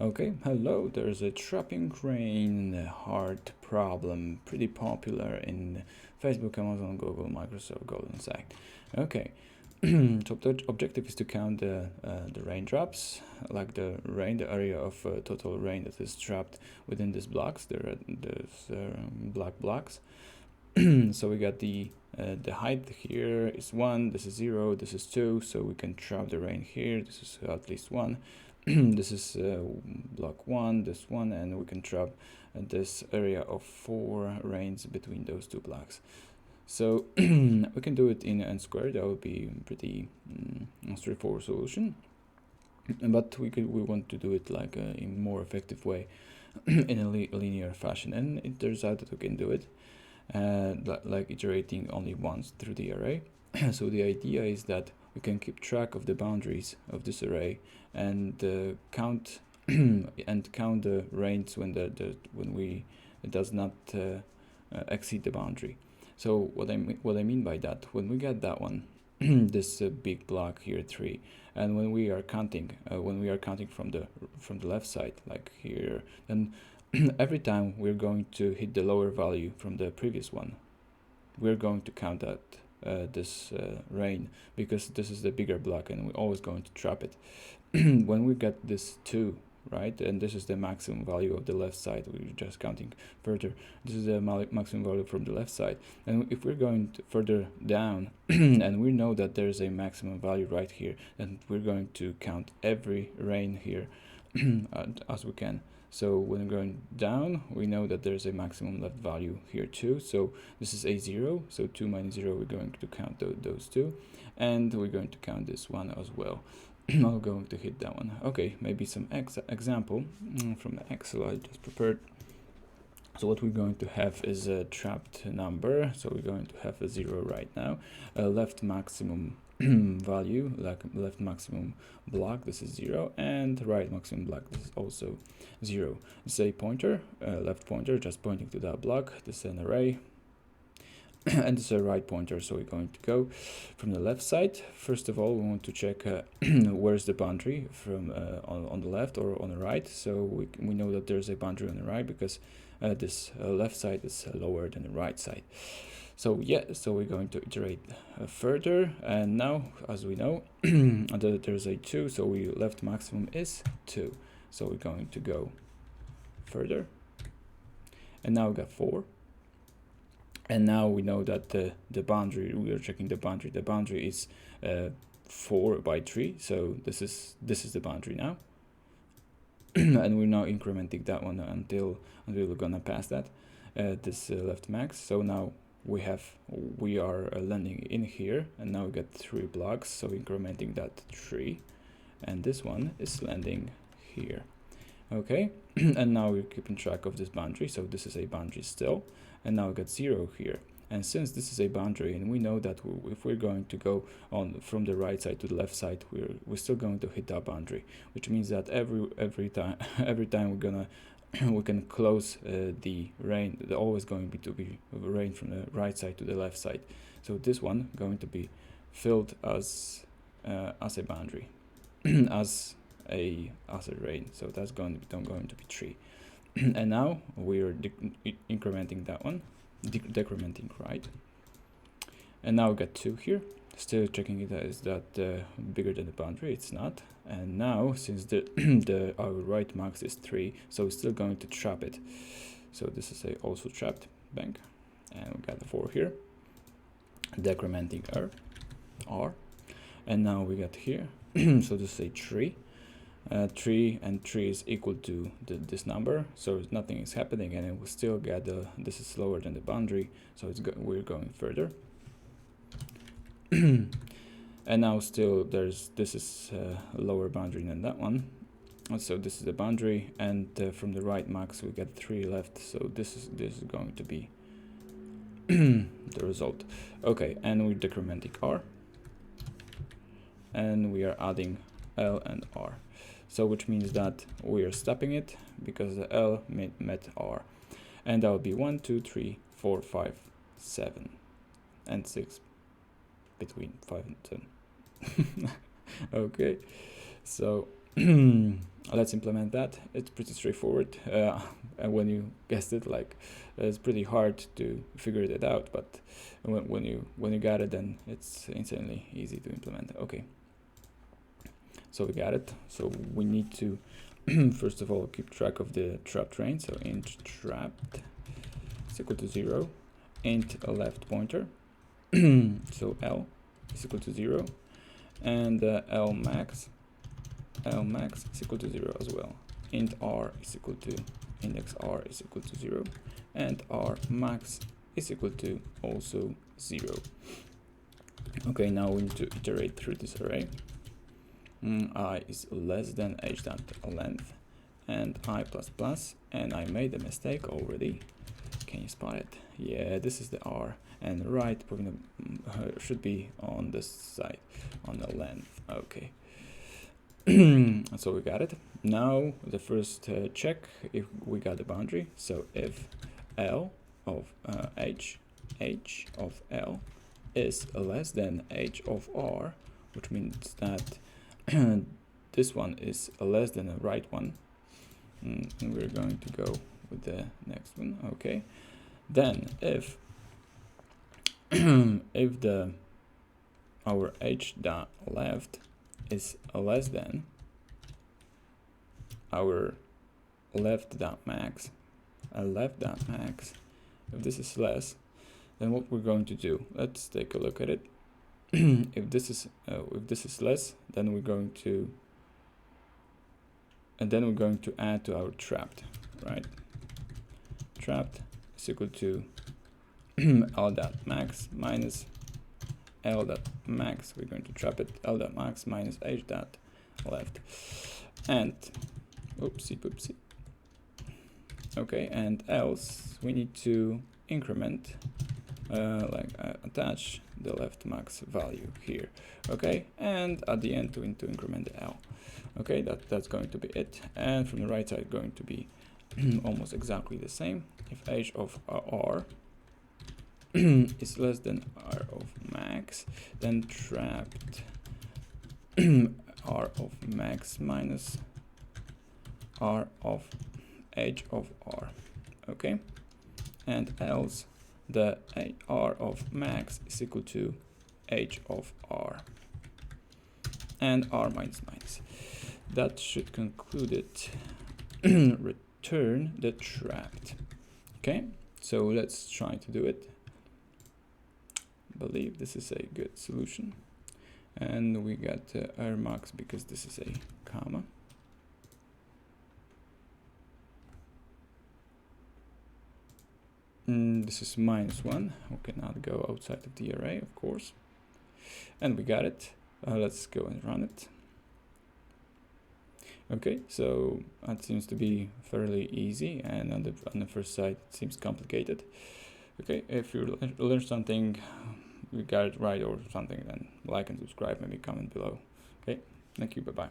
Okay, hello, there's a trapping rain heart problem, pretty popular in Facebook, Amazon, Google, Microsoft, Golden Site. Okay, so the objective is to count the raindrops, like the rain, the area of total rain that is trapped within these blocks, there's black blocks. So we got the height here is 1, this is 0, this is 2, so we can trap the rain here, this is at least 1. This is block 1, this one, and we can trap this area of 4 rains between those two blocks. So we can do it in n squared. That would be pretty straightforward solution. But we want to do it like in more effective way in a linear fashion, and it turns out that we can do it like iterating only once through the array. So the idea is that we can keep track of the boundaries of this array and count the rains when it does not exceed the boundary. So what I mean by that, when we get that one, this big block here 3, and when we are counting from the left side, like here, then every time we're going to hit the lower value from the previous one, we're going to count that this rain, because this is the bigger block and we're always going to trap it. When we get this 2, right, and this is the maximum value of the left side, we're just counting further, this is the maximum value from the left side, and if we're going further down and we know that there's a maximum value right here, then we're going to count every rain here as we can. So when we're going down, we know that there's a maximum left value here too. So this is a 0. So 2 minus 0, we're going to count those two. And we're going to count this one as well. I'm going to hit that one. Okay, maybe some example from the Excel I just prepared. So what we're going to have is a trapped number. So we're going to have a 0 right now. A left maximum value, like left maximum block, this is 0, and right maximum block, this is also 0. It's a pointer, left pointer, just pointing to that block. This is an array. And this is a right pointer, so we're going to go from the left side. First of all, we want to check where's the boundary from on the left or on the right. So we know that there's a boundary on the right because this left side is lower than the right side. So yeah, so we're going to iterate further, and now, as we know, there's a 2, so we left maximum is 2. So we're going to go further, and now we got 4. And now we know that the boundary, we are checking the boundary is 4 by 3, so this is the boundary now. And we're now incrementing that one until we're gonna pass that this left max. So now we are landing in here, and now we got 3 blocks, so incrementing that 3, and this one is landing here. Okay, and now we're keeping track of this boundary, so this is a boundary still, and now we got 0 here. And since this is a boundary, and we know that if we're going to go on from the right side to the left side, we're still going to hit that boundary, which means that every time we can close the rain. There's always going to be rain from the right side to the left side. So this one going to be filled as a boundary, as a rain. So that's going to be 3. And now we're incrementing that one, decrementing, right? And now we got 2 here. Still checking it, is that bigger than the boundary? It's not. And now, since our right max is 3, so we're still going to trap it. So this is also trapped, bang, and we got the 4 here. Decrementing R, and now we got here. So this is a 3. 3 and 3 is equal to this number, so nothing is happening, and it will still get this is lower than the boundary, so we're going further. And now still this is a lower boundary than that one, so this is the boundary, and from the right max we get 3 left, so this is going to be the result. Okay, and we're decrementing R, and we are adding L and R. So which means that we are stopping it because the L met R. And that would be 1, 2, 3, 4, 5, 7, and 6, between 5 and 10. Okay, so let's implement that. It's pretty straightforward, and when you guessed it, like it's pretty hard to figure it out, but when you got it, then it's insanely easy to implement. Okay, so we got it. So we need to first of all keep track of the trapped range. So int trapped is equal to 0, int a left pointer, so L is equal to 0, and L max is equal to 0 as well. Int R is equal to index R is equal to 0, and R max is equal to also 0. Okay, now we need to iterate through this array. I is less than h dot length and I plus plus, and I made a mistake already. Can you spot it? Yeah, this is the R, and right should be on this side, on the length. Okay. So we got it. Now the first check if we got the boundary. So if L of h of L is less than h of R, which means that this one is less than the right one, and we're going to go with the next one. Okay, then if if our h dot left is less than our left dot max, if this is less, then what we're going to do, let's take a look at it. if this is less, then we're going to add to our trapped, right? Trapped is equal to L dot max minus L dot max. We're going to trap it L dot max minus H dot left, and oopsie poopsie. Okay, and else we need to increment, attach the left max value here. Okay, and at the end we need to increment the L. Okay, that's going to be it. And from the right side, going to be almost exactly the same. If h of R is less than R of max, then trapped R of max minus R of h of R. Okay, and else the R of max is equal to h of R, and R minus minus. That should conclude it. Return the trapped. Okay, so let's try to do it. Believe this is a good solution, and we got error marks because this is a comma. This is -1. We cannot go outside of the array, of course, and we got it. Let's go and run it. Okay, so that seems to be fairly easy, and on the first sight it seems complicated. Okay, if you learned something, you got it right or something, then like and subscribe, maybe comment below. Okay, thank you, bye bye.